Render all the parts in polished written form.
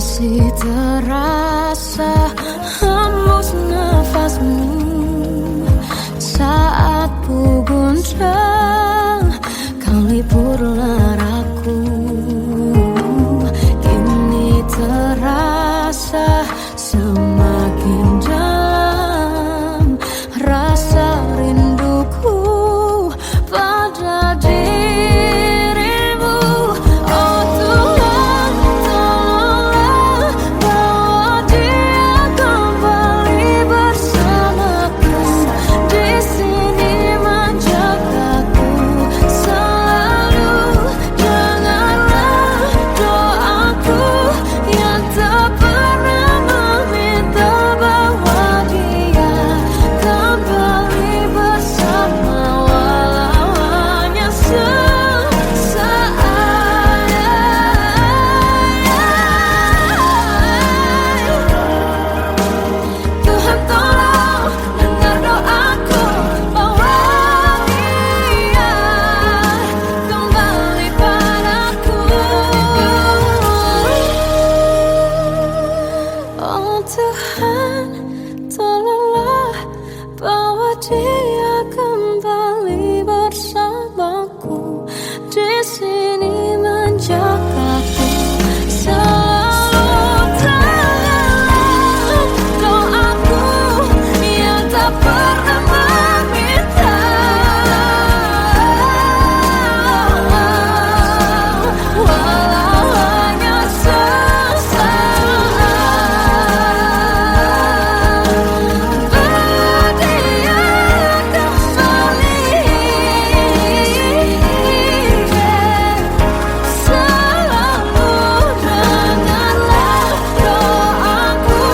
Masih terasa hembus nafasmu saat ku guncang, kau lipurlah raku. Kini terasa semakin dalam rasa rinduku pada dirimu. Oh Tuhan, tolonglah bawa dia kembali bersamaku. Di sini menjagaku selalu. Dengarlah doaku yang tak pernah meminta bawa dia kembali bersama, walau hanya sesaat. Tuhan tolong dengar doaku, bawa dia kembali padaku. Oh Tuhan, tolonglah bawa dia kembali bersamaku. Di sini menjagaku selalu. Dengarlah doaku yang tak pernah meminta, walau hanya sesaat. Berdia kembali selalu. Dengarlah doaku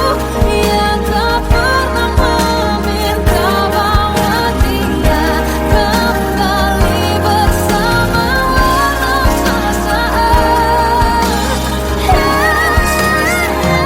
yang tak pernah meminta, bawa dia kembali bersama, walau sesaat. Hanya sesaat.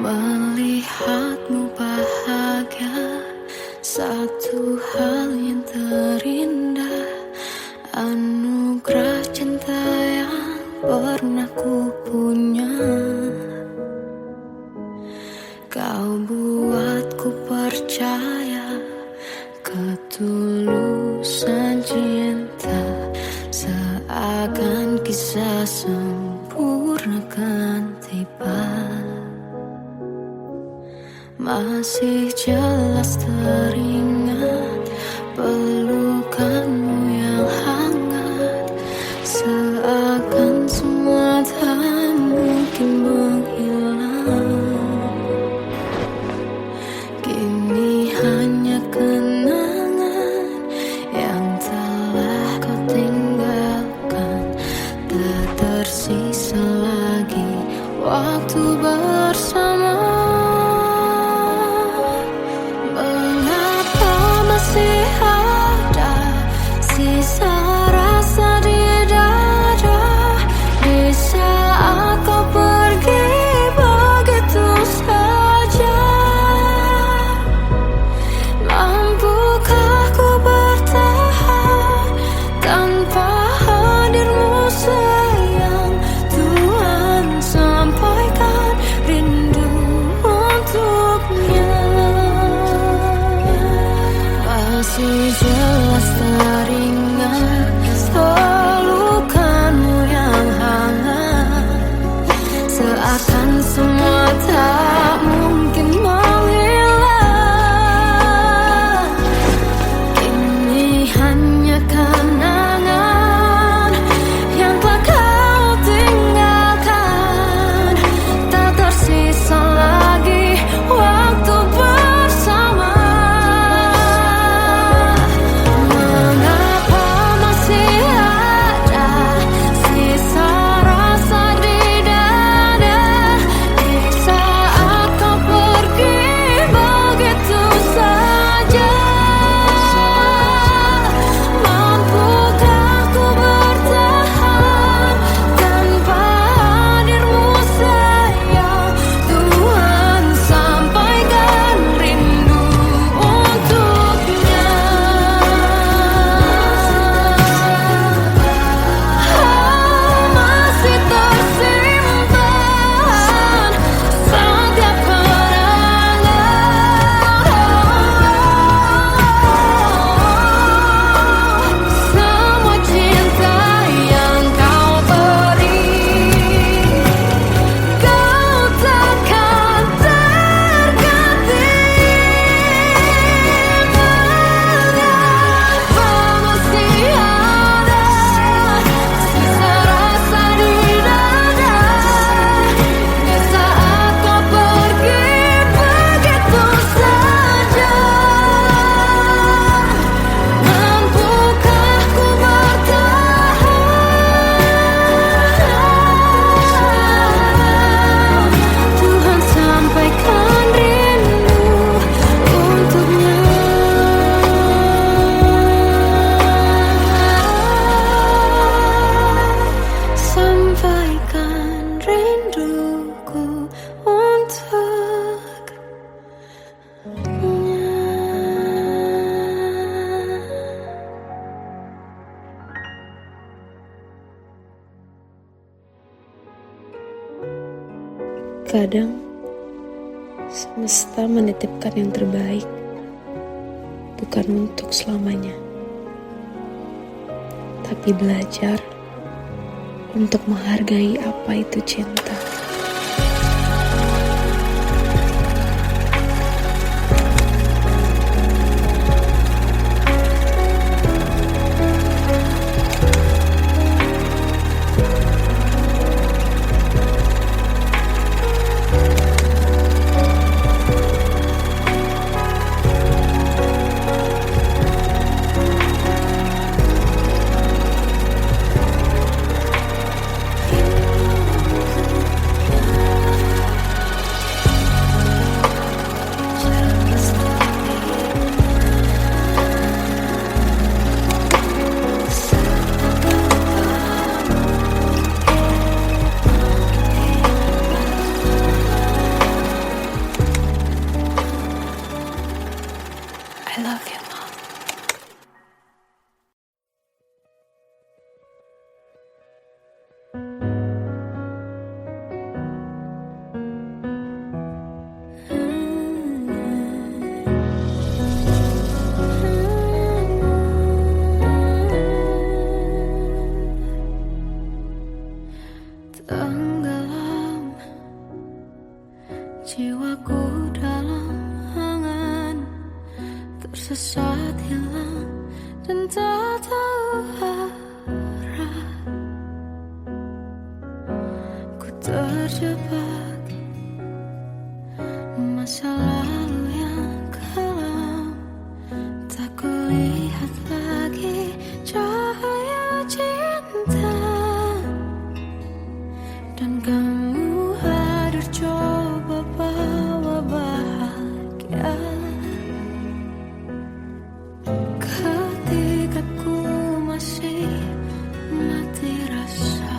Melihatmu bahagia, satu hal yang terindah, anugerah cinta yang pernah ku punya. Kau buatku percaya ketulusan cinta, seakan kisah sempurna kan tiba. Masih jelas teringat pelukanmu yang hangat, seakan semua tak mungkin menghilang. Kini hanya kenangan yang telah kau tinggalkan, tak tersisa lagi waktu bersama. Mengapa masih ada Kadang semesta menitipkan yang terbaik, bukan untuk selamanya, tapi belajar untuk menghargai apa itu cinta. I love you, Mom. Tenggelam jiwaku dalam angan, tersesat hilang dan tak tahu arah. Ku terjebak masa lalu yang kelam, tak kulihat lagi cahaya cinta. Dan kamu hadir coba bawa bahagia ketika ku masih mati rasa.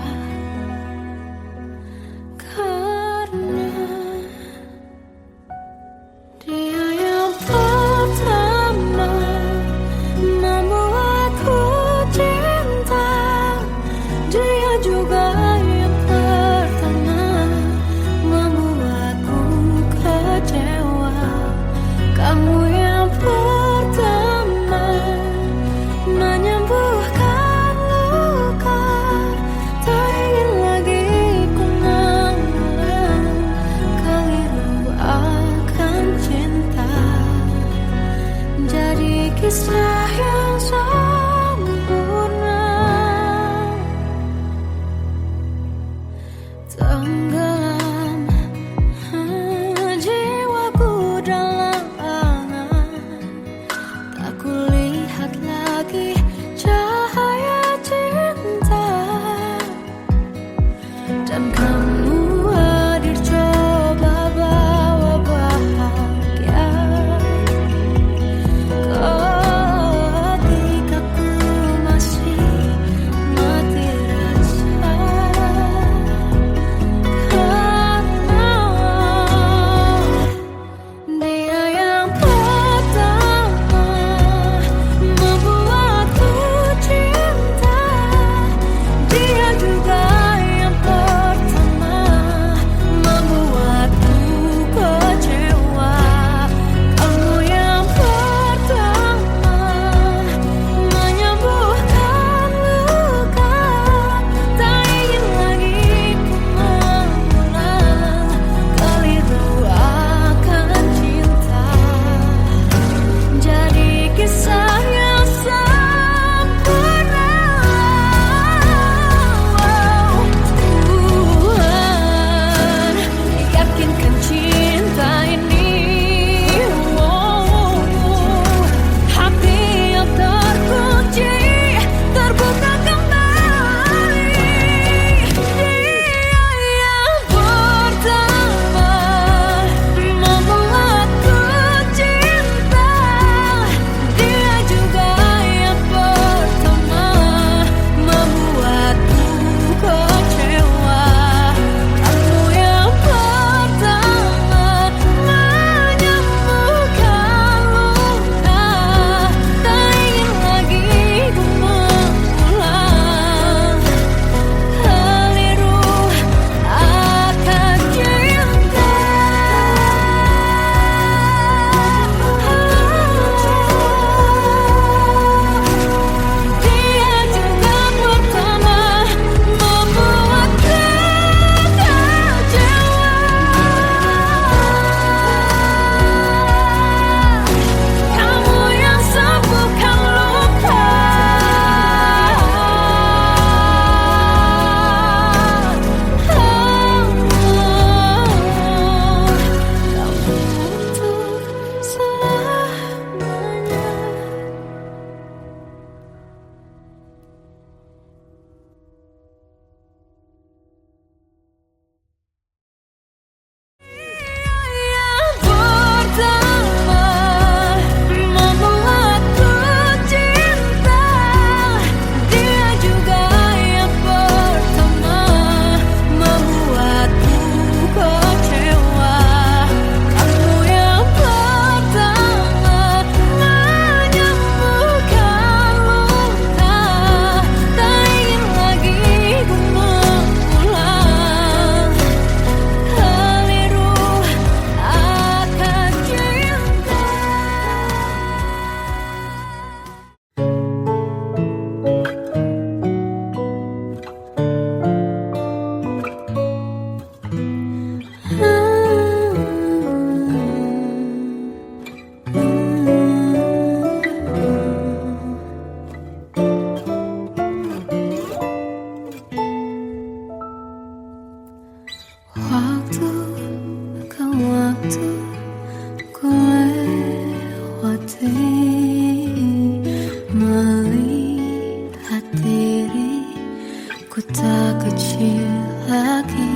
tak kecil lagi.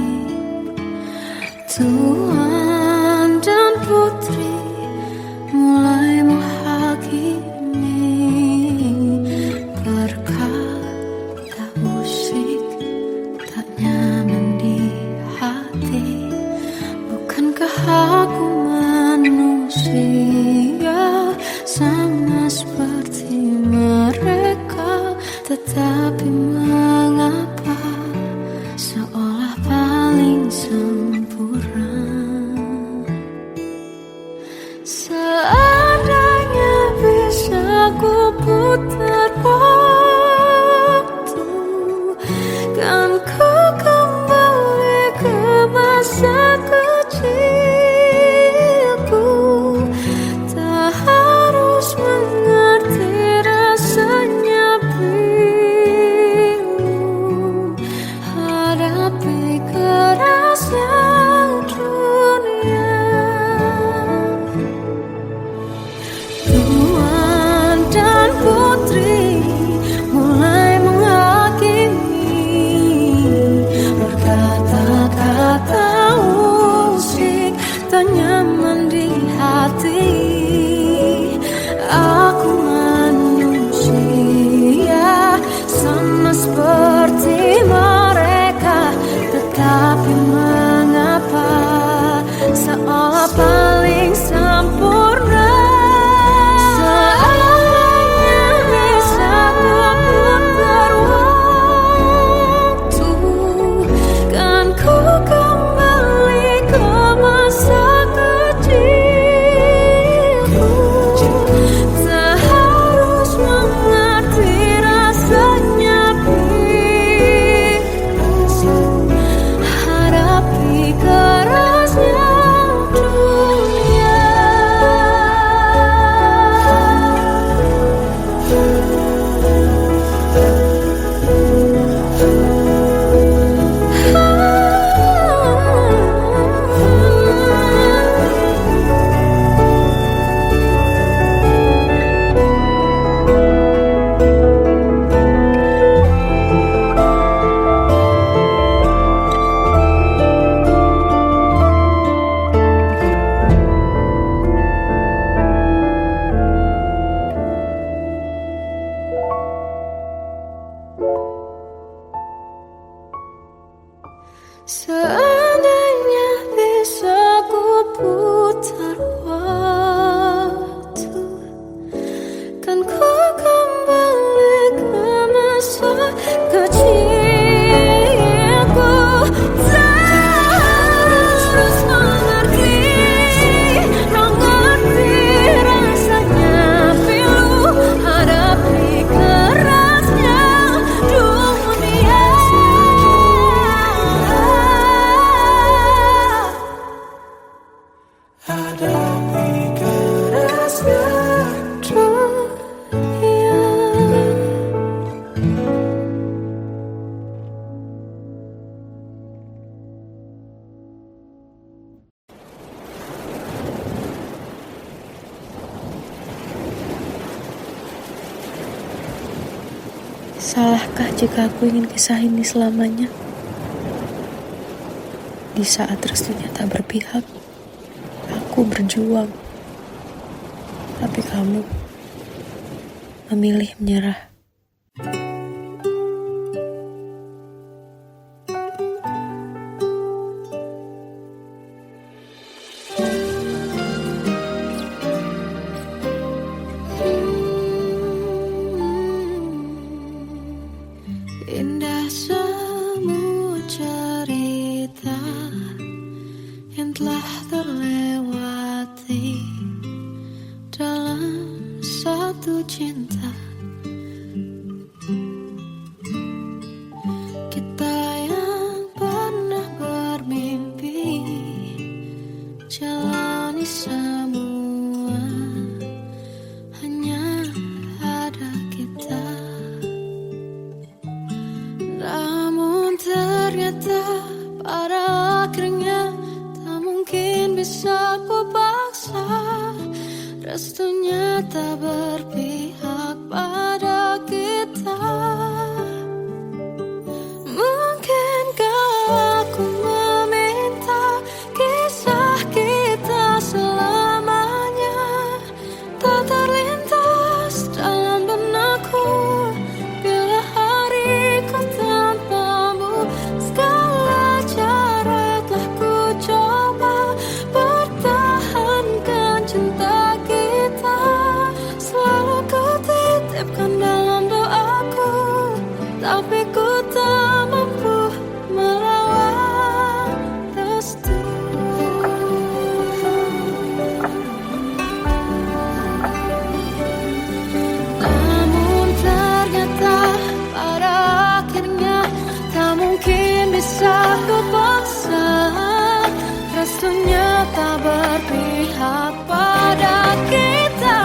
Tuan dan putri mulai menghakimi. Berkata musik tak nyaman di hati. Bukankah aku manusia sama seperti mereka? Tetapi mengapa seolah paling sempurna? Seandainya bisa ku putar waktu, kan ku kembali ke masa kecilku. Tak harus mengerti rasanya bingung hadapi kerasnya dunia. Tuan dan putri mulai menghakimi. Berkata-kata musik tak nyaman di hati. Aku manusia sama seperti mereka. Tetapi mengapa seolah paling sempurna? Seandainya bisa ku putar waktu, kan ku kembali ke masa kecilku. Tak harus mengerti rasanya bingung hadapi kerasnya dunia. Seandainya bisa ku putar waktu, kan ku kembali ke masa kecilku. Tak harus mengerti rasanya pilu hadapi kerasnya dunia. Hadapi kerasnya dunia. Salahkah jika aku ingin kisah ini selamanya? Di saat restunya tak berpihak, aku berjuang. Tapi kamu memilih menyerah. Indah semua cerita yang telah terlewati dalam satu cinta. Kita yang pernah bermimpi jalani semua, hanya ada kita. Namun ternyata pada akhirnya tak mungkin bisa ku paksa. Restunya tak berpihak pada kita. tapi ku tak mampu melawan restu. Namun ternyata pada akhirnya tak mungkin bisa ku paksa. Restunya tak berpihak pada kita.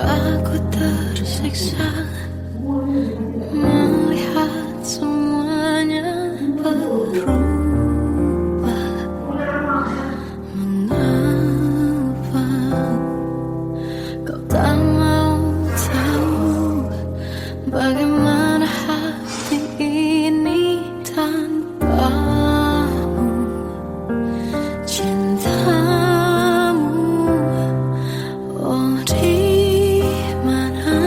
Aku tersiksa melihat semuanya berubah. Mengapa kau tak mau tahu bagaimana hati ini tanpamu? Cintamu, oh di mana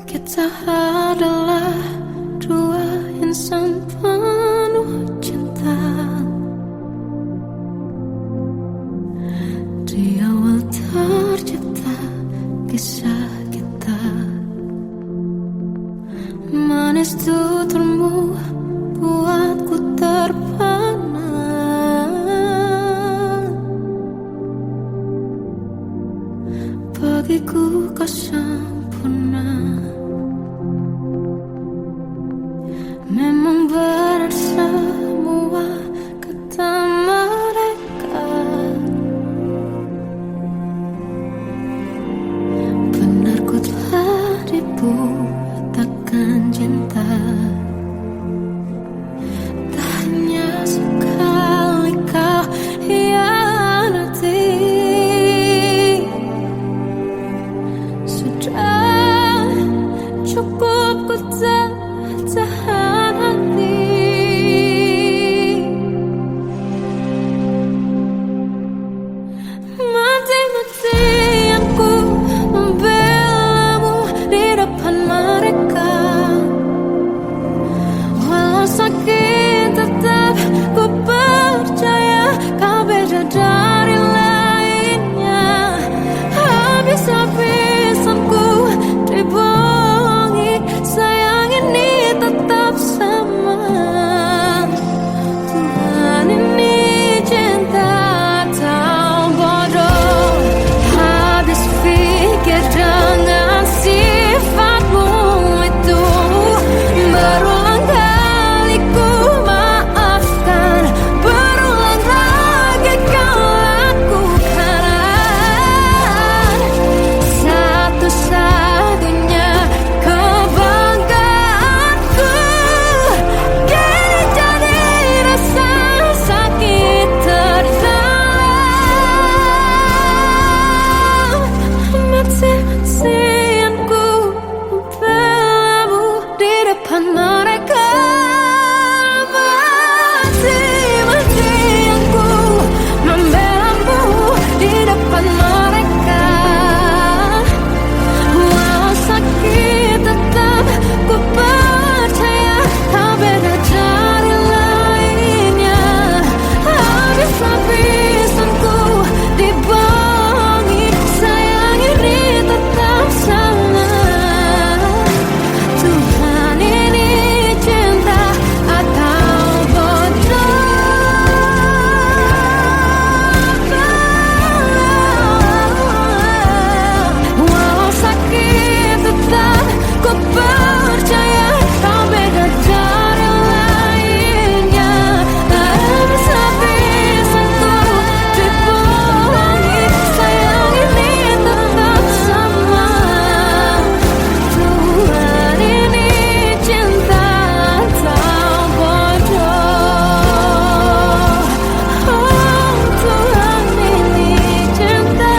Kita adalah dua insan penuh cinta. Di awal tercipta kisah kita. Manis tuturmu buatku terpana. Bagiku kau sempurna. Memang benar semua kata mereka. Benar ku telah dibutakan cinta. Tak hanya sekali kau hianati. Sudah cukup ku tahan hati. Mati-matian ku membelamu di depan mereka. Walau sakit tetap ku percaya kau beda dari lainnya. Habis-habisan ku dibohongi, sayang ini tetap sama. Tuhan ini cinta atau bodoh. Habis pikir dengan sifatmu itu. Berulang kali ku maafkan, berulang lagi kau lakukan. Satu-satunya kebanggaanku kini jadi rasa sakit terdalam. Mati-matian ku membelamu di depan mereka. Mati-matian ku membelamu di depan mereka. Walau sakit tetap ku percaya kau beda dari lainnya. Habis-habisan ku dibohongi, sayang ini tetap sama. Tuhan ini cinta atau bodoh. Walau sakit tetap ku percaya kau beda dari lainnya. Habis-habisan ku dibohongi, sayang ini tetap sama. Tuhan ini cinta atau bodoh. Oh, Tuhan ini cinta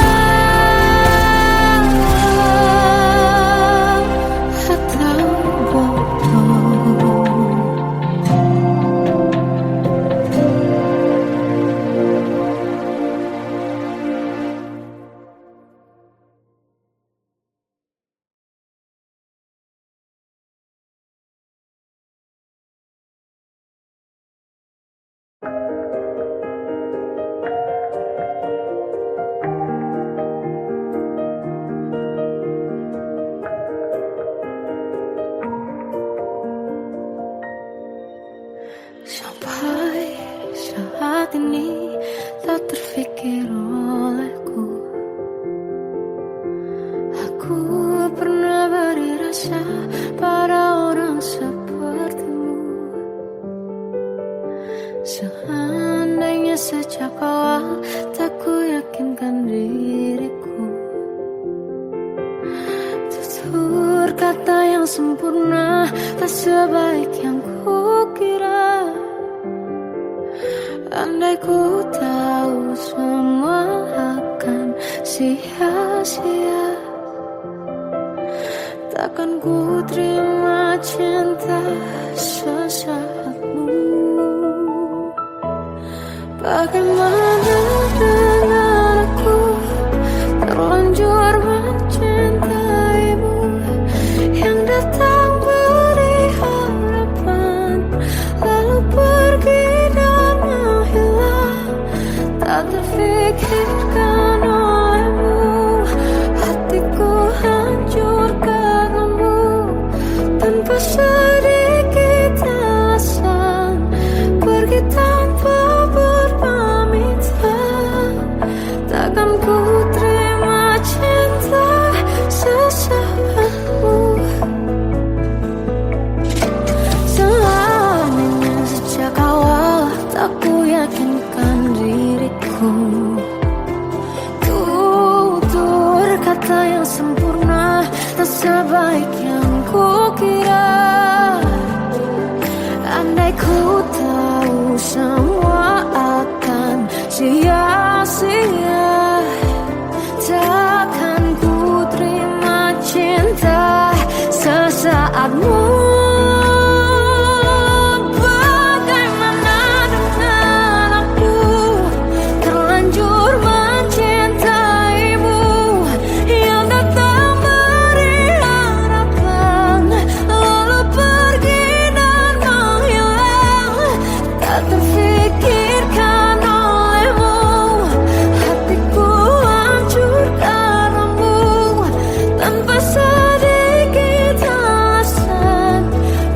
atau bodoh. Sampai saat ini tak terfikir olehku. Aku pernah beri rasa pada orang sepertimu. Seandainya sejak awal tak ku yakinkan diriku. Tutur kata yang sempurna tak sebaik yang kukira. Andai ku tahu semua akan akan sia-sia. Takkan ku terima cinta sesaatmu. Bagaimana dengan aku, terlanjur mencintaimu, yang datang beri harapan, lalu pergi dan menghilang. Tak terfikirkan olehmu, hatiku hancur karenamu, tanpa sedikit alasan, pergi tanpa berpamitan. Takkan ku terima cinta sesaatmu. Selamanya sejak awal tak ku yakinkan diriku, tutur kata yang sempurna tak sebaik yang ku kira. Andai ku tahu semua akan sia-sia, takkan ku terima cinta sesaatmu. Bagaimana dengan aku, terlanjur mencintaimu, yang datang beri harapan, lalu pergi dan menghilang. Tak terfikirkan olehmu, hatiku hancur karenamu, tanpa sedikit alasan,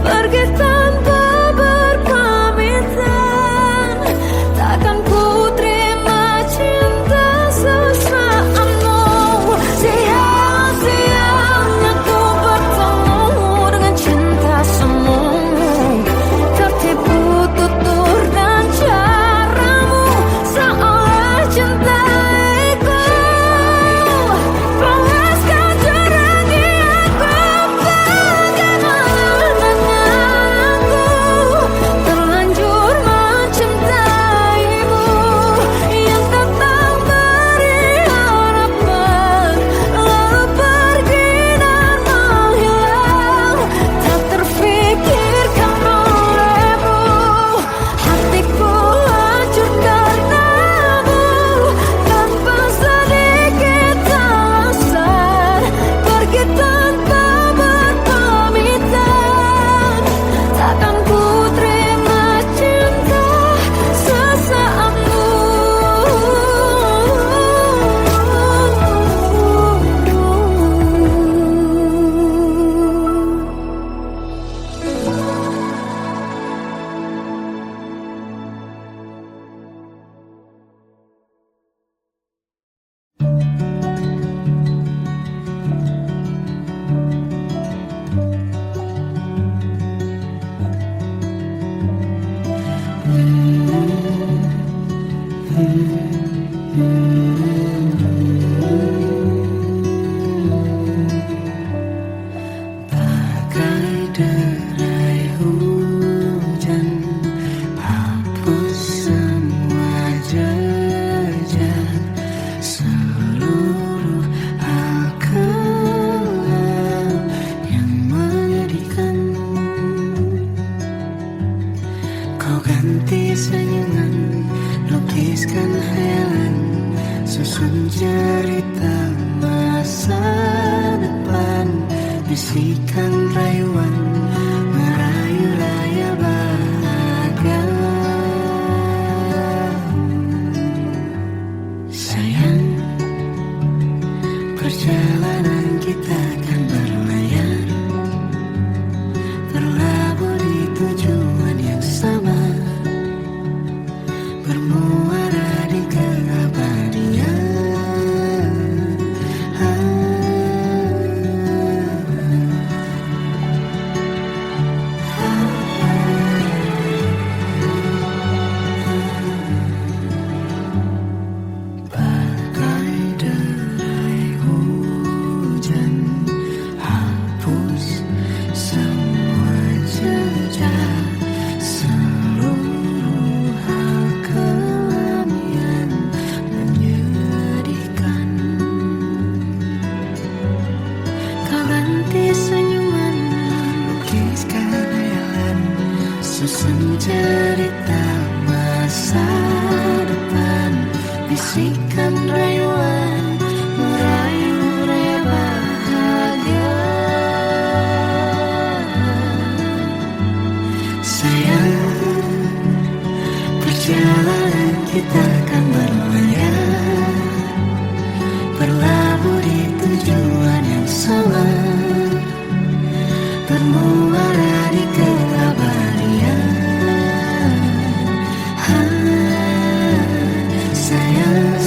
pergi tanpa berpamitan. Takkan ku terima cinta sesaatmu. Sia-sianya ku bertemu dengan cinta semu, tertipu tutur dan caramu, seolah cintaiku. Panaskan jerami aku, bagaimana dengan aku, terlanjur mencintaimu, yang datang beri harapan, lalu pergi dan menghilang. Tak terfikirkan olehmu, hatiku hancur karenamu, tanpa sedikit alasan, pergi tanpa berpamitan. Takkan ku terima cinta sesaatmu. Bagai derai hujan, hapus semua jejak, seluruh hal yang menyedihkan. Kau ganti senyuman, lukiskan hayalan, susun cerita masa depan, bisikan rayuan, merayu raya bahagia. Sayang, perjalanan kita kan berlayar, terlabur di tujuan yang sama, bermuara di keabadian. cerita masa depan, bisikan rayuan merayu raya bahagia. Sayang, perjalanan kita akan berlayar, berlabuh di tujuan yang sama, bermuara di keabadian. Sayang,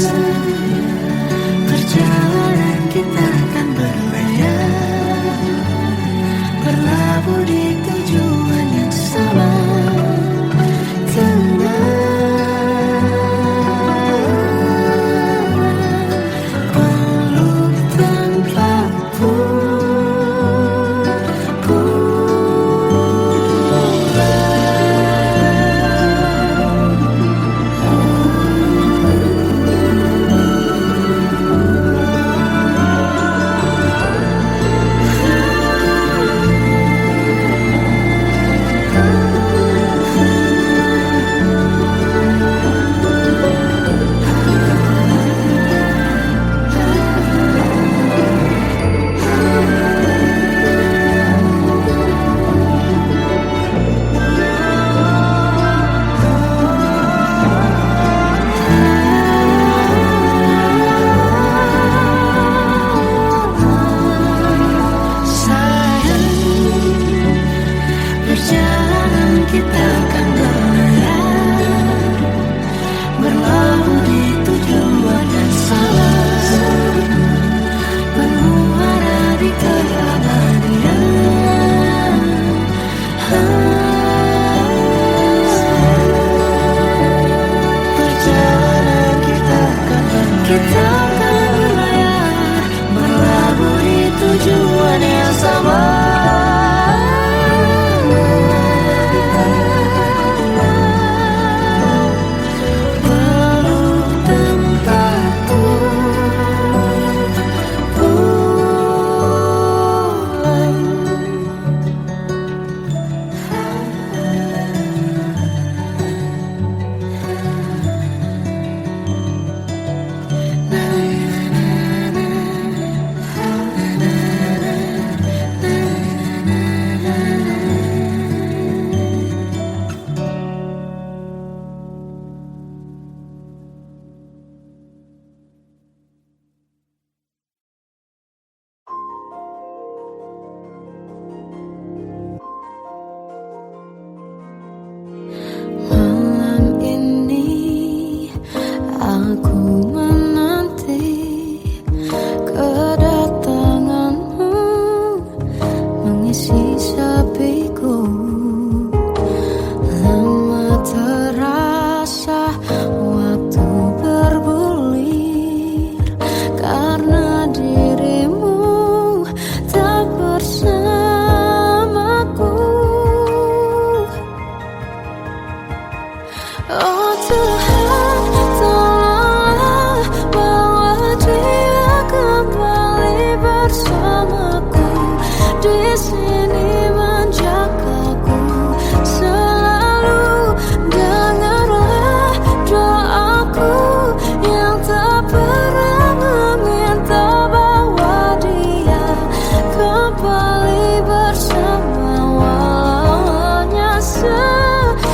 perjalanan kita akan berlayar, berlabuh di tujuan yang sama. Kita akan berlayar, berlabuh di tujuan yang sama, bermuara di keabadian. Perjalanan kita akan berlayar, berlabuh di tujuan yang sama. Malam ini aku menanti kedatanganmu, mengisi sepiku. Lama terasa waktu bergulir, karena dirimu tak bersamaku. Oh Tuhan, tolonglah bawa dia kembali bersamaku, di sini menjagaku selalu. Dengarlah doaku yang tak pernah meminta, bawa dia kembali bersama walau hanya sesaat.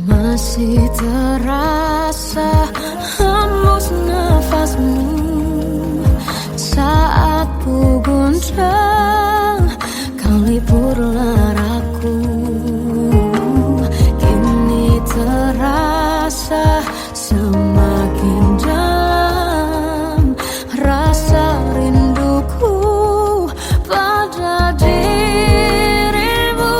Masih terasa hembus nafasmu saat ku gunjang, kau liburlah aku. Kini terasa semakin dalam rasa rinduku pada dirimu.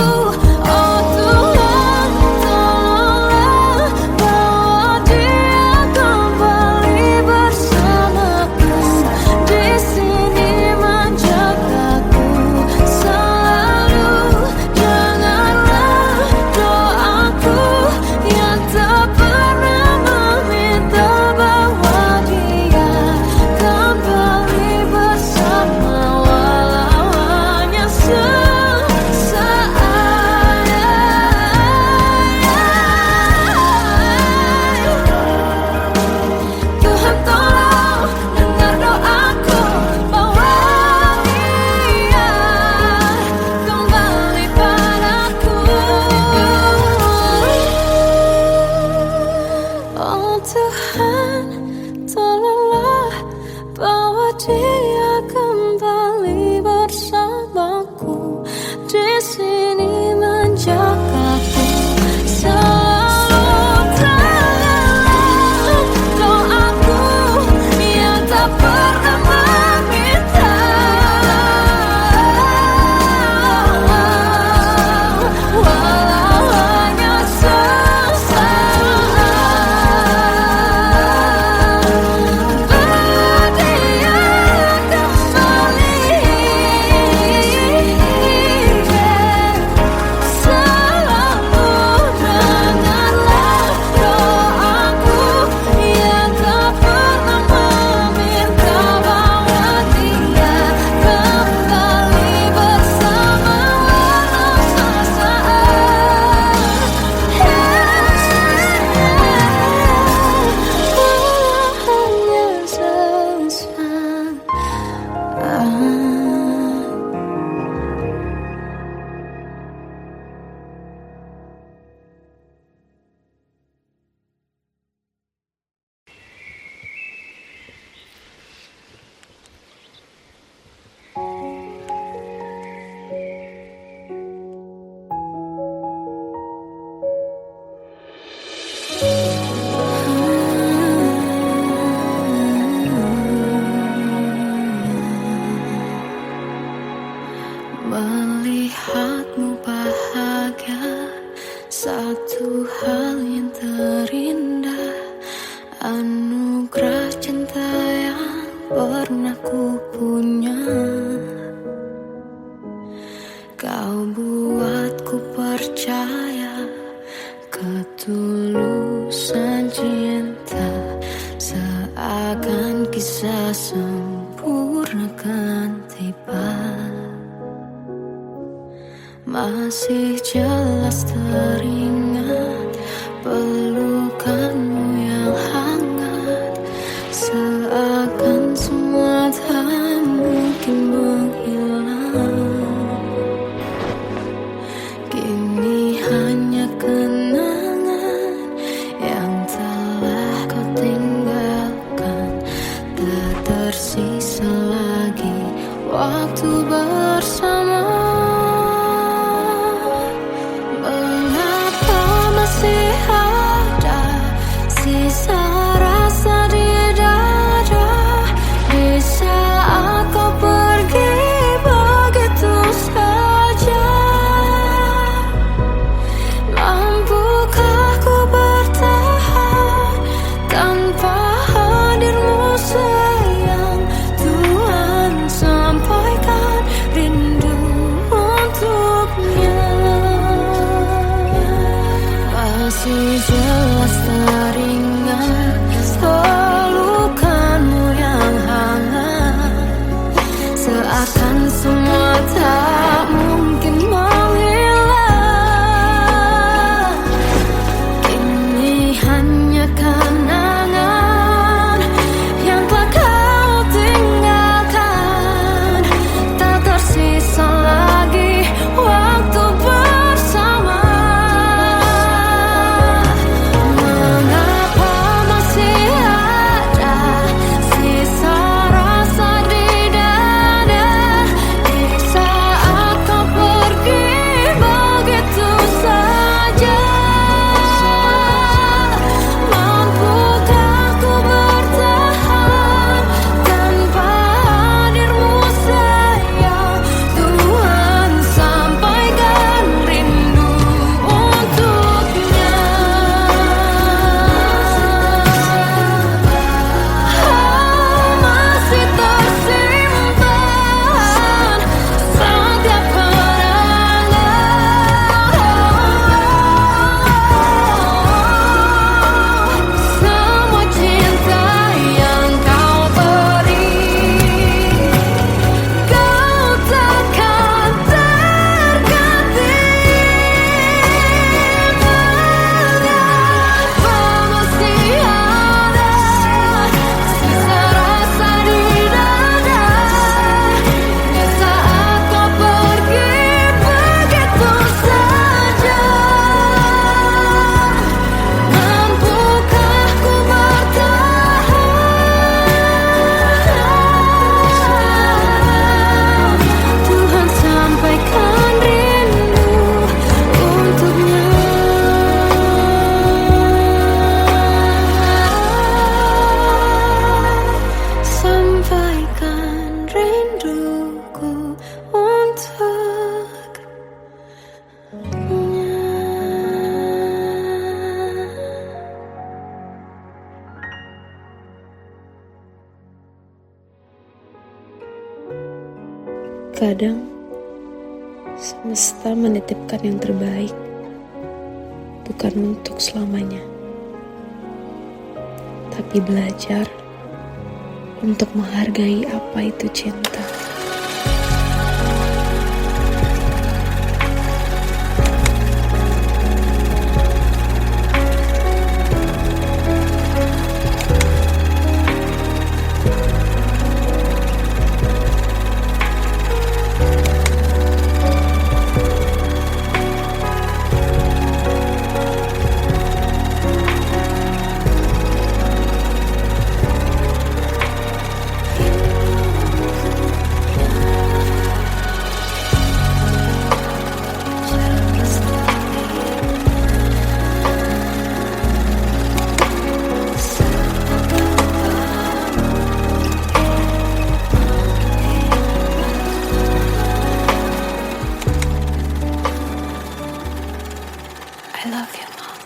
Oh Tuhan, tolonglah bawa dia kembali bersamaku, di sini menjagaku selalu. Dengarlah doaku yang tak pernah meminta, bawa Tuhan, tolonglah bawa dia kembali bersamaku di sini menjagaku. Selalu dalam doaku yang tak pernah meminta, walau hanya sesaat. Berdia kembali, selalu dengarlah doaku yang tak pernah meminta, bawa dia kembali bersama walau sesaat. Walau hanya sesaat. Melihatmu bahagia, satu hal yang terindah, anugerah cinta yang pernah ku punya. Kau buatku percaya ketulusan cinta, seakan kisah sempurna kan tiba. Masih jelas teringat pelukanmu yang hangat, seakan semua tak mungkin menghilang. Kini hanya kenangan yang telah kau tinggalkan, tak tersisa lagi waktu bersama. Kadang semesta menitipkan yang terbaik, bukan untuk selamanya, tapi belajar untuk menghargai apa itu cinta. I love you, Mom.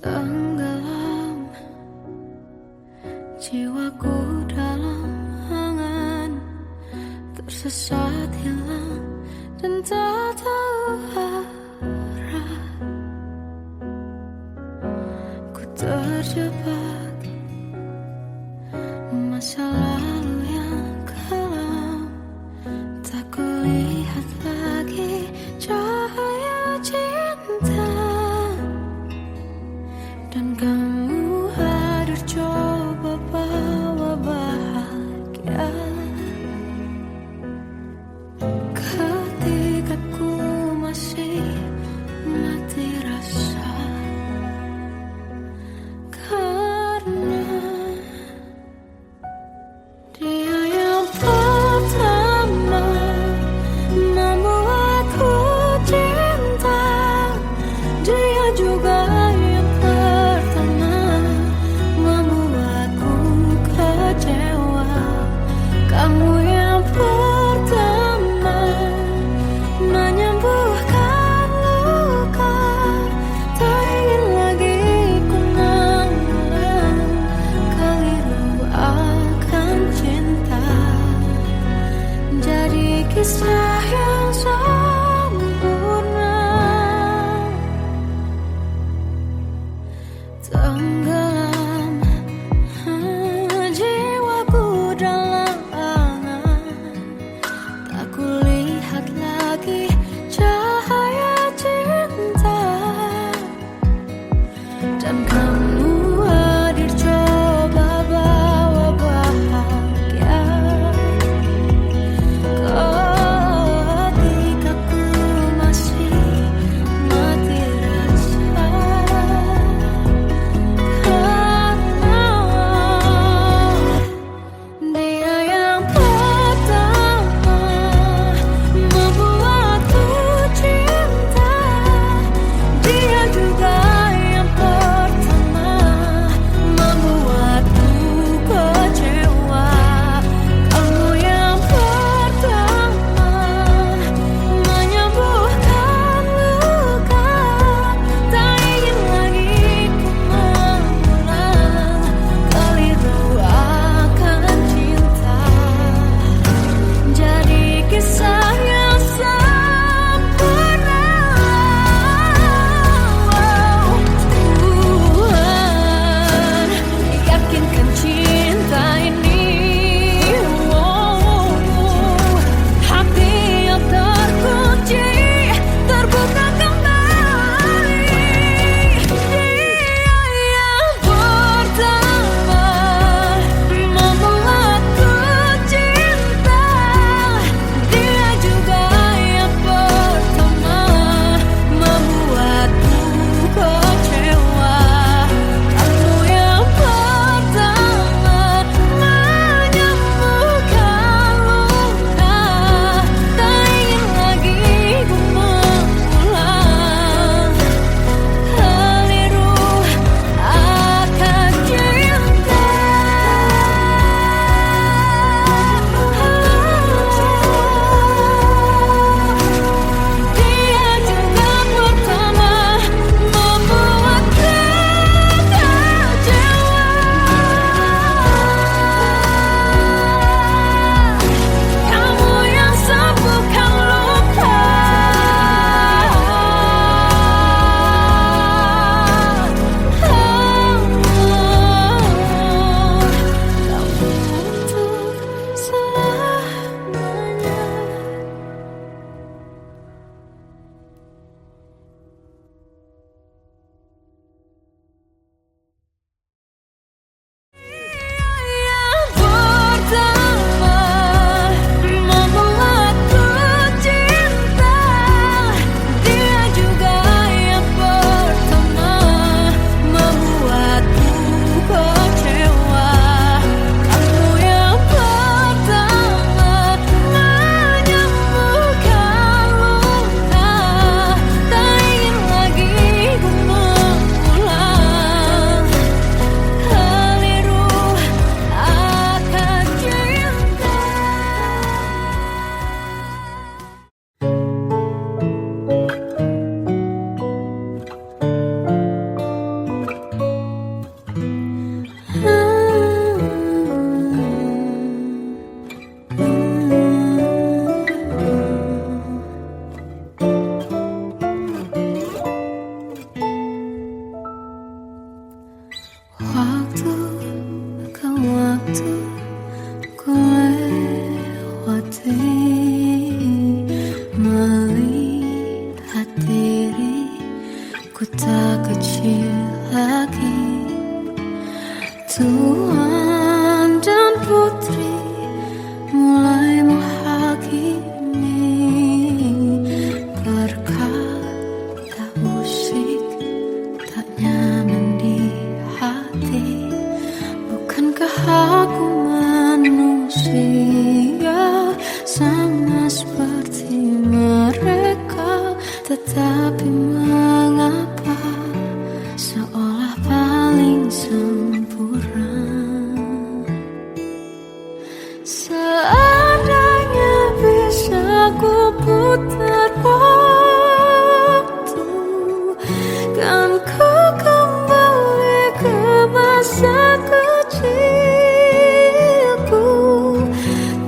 Tenggelam jiwaku dalam angan, tersesat hilang dan tak tahu arah. Ku terjebak masa lalu yang kelam, tak kulihat lagi cahaya cinta. Dan kamu hadir coba bawa bahagia. tak kecil lagi. Tuan dan putri mulai menghakimi. Berkata musik tak nyaman di hati. Bukankah aku manusia sama seperti mereka? Tetapi mengapa seolah paling sempurna? Seandainya bisa ku putar waktu, kan ku kembali ke masa kecilku.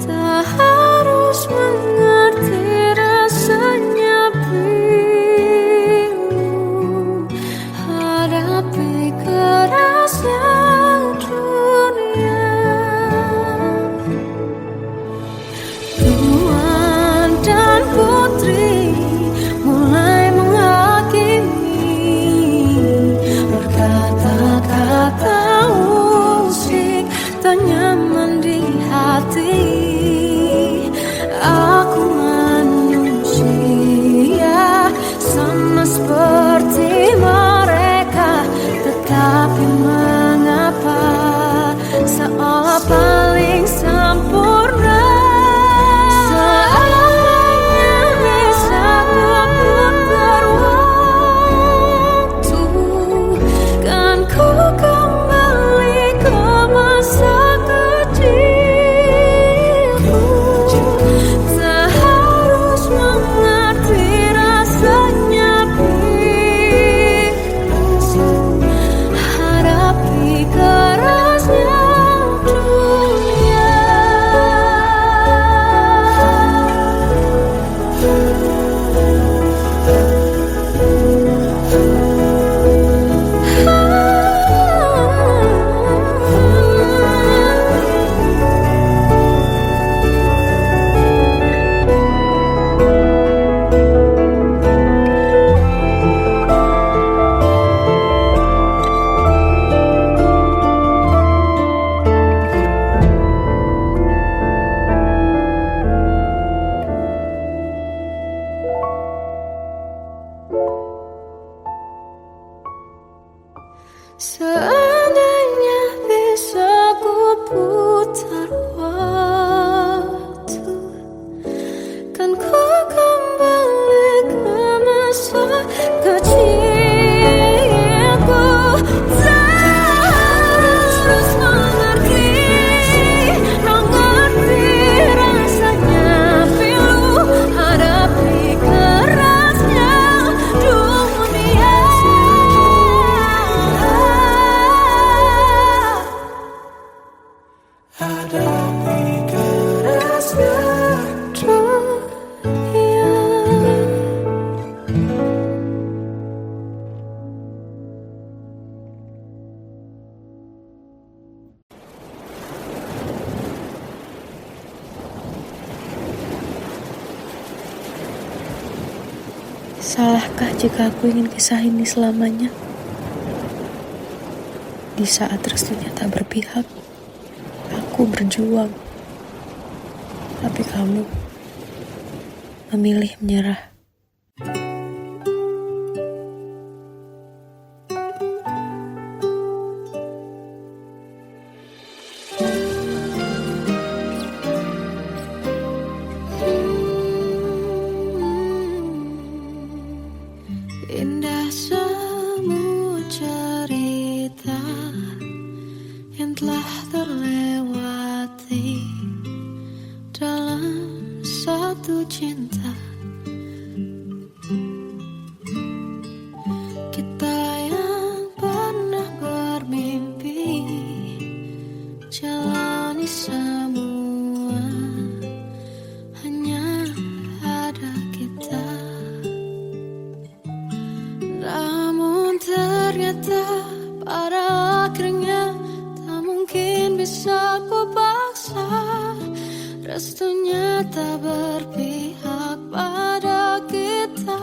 Tak harus mengerti rasanya pilu, hadapi kerasnya dunia. Tuan dan putri mulai menghakimi. Berkata-kata musik tak nyaman di hati. Aku manusia sama seperti mereka. Tetapi mengapa seolah paling sempurna? Seandainya bisa ku putar waktu, kan ku kembali ke masa kecilku. Tak harus mengerti rasanya pilu, hadapi kerasnya dunia. Seandainya bisa ku putar waktu, kan ku kembali ke masa kecilku. Tak harus mengerti rasanya pilu, hadapi kerasnya dunia. Hadapi kerasnya dunia. Salahkah jika aku ingin kisah ini selamanya? Di saat restunya tak berpihak, aku berjuang. Tapi kamu memilih menyerah. Indah semua cerita yang telah terlewati dalam satu cinta. Kita yang pernah bermimpi jalani semua, hanya ada kita. Namun ternyata pada akhirnya tak mungkin bisa ku paksa. Restunya tak berpihak pada kita.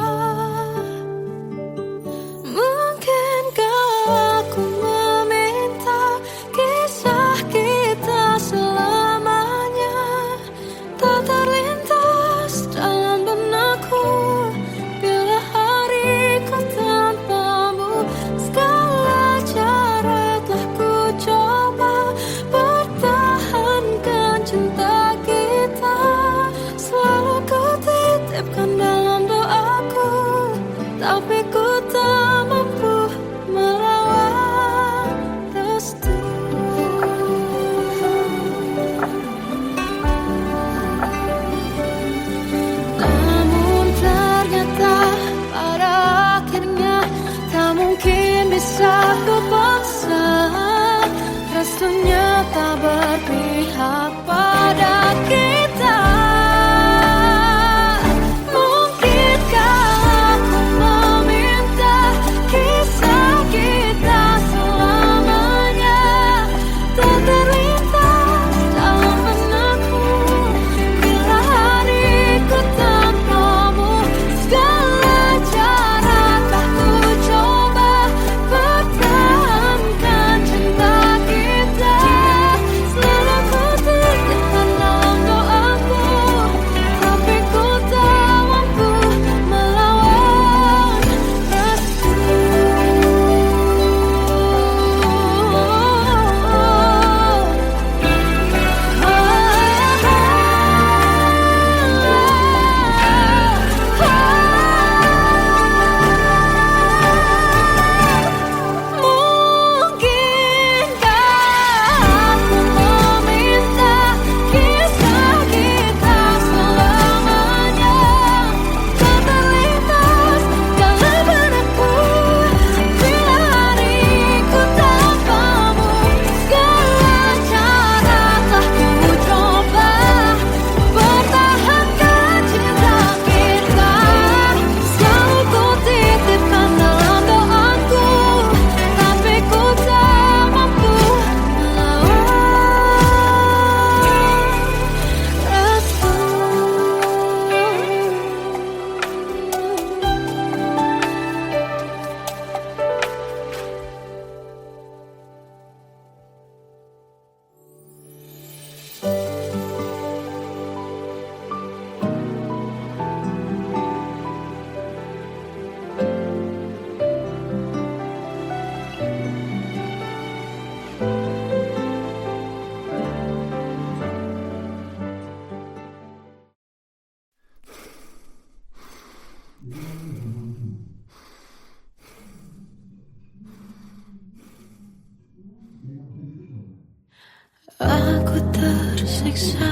tersiksa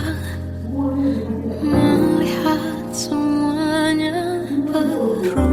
melihat semuanya berubah.